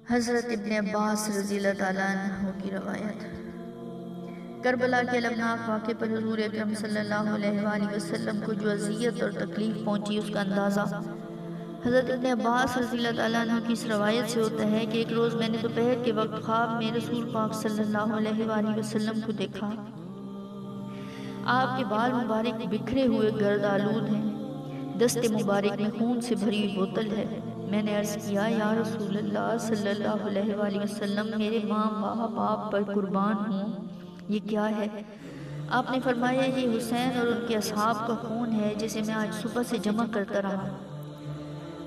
حضرت ابن عباس رضی اللہ تعالیٰ عنہ کی روایت۔ کربلا کے المناک واقعے پر حضور اکرم صلی اللہ علیہ وآلہ وسلم کو جو اذیت اور تکلیف پہنچی اس کا اندازہ حضرت ابن عباس رضی اللہ تعالیٰ عنہ کی اس روایت سے ہوتا ہے کہ ایک روز میں نے دوپہر کے وقت خواب میں رسول پاک صلی اللہ علیہ وآلہ وسلم کو دیکھا۔ آپ کے بال مبارک بکھرے ہوئے گرد آلود ہیں، دست مبارک میں خون سے بھری ہوئی بوتل ہے۔ میں نے عرض کیا یا رسول اللہ صلی اللہ علیہ وآلہ وسلم، میرے ماں باپ آپ پر قربان ہوں، یہ کیا ہے؟ آپ نے فرمایا یہ حسین اور ان کے اصحاب کا خون ہے جسے میں آج صبح سے جمع کرتا رہا۔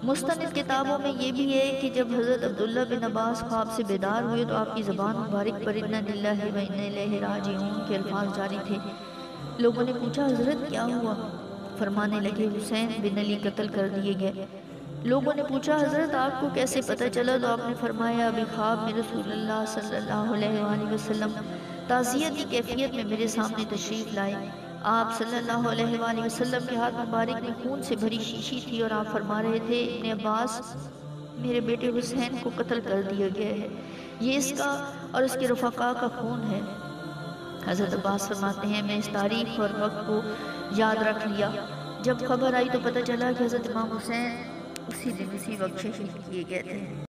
مستند کتابوں میں یہ بھی ہے کہ جب حضرت عبداللہ بن عباس خواب سے بیدار ہوئے تو آپ کی زبان مبارک پر انا للہ و انا الیہ راجعون کے الفاظ جاری تھے۔ لوگوں نے پوچھا حضرت کیا ہوا؟ فرمانے لگے حسین بن علی قتل کر دیے گئے۔ لوگوں نے پوچھا حضرت آپ کو کیسے پتہ چلا؟ تو آپ نے فرمایا ابھی خواب میں رسول اللہ صلی اللہ علیہ وآلہ وسلم تعزیت کی کیفیت میں میرے سامنے تشریف لائے۔ آپ صلی اللہ علیہ وآلہ وسلم کے ہاتھ مبارک میں خون سے بھری شیشی تھی اور آپ فرما رہے تھے ابن عباس، میرے بیٹے حسین کو قتل کر دیا گیا ہے، یہ اس کا اور اس کے رفقا کا خون ہے۔ حضرت عباس فرماتے ہیں میں اس تاریخ اور وقت کو یاد رکھ لیا۔ جب خبر آئی تو پتہ چلا کہ حضرت امام حسین اسی دن اسی وقت شہید کیے گئے تھے۔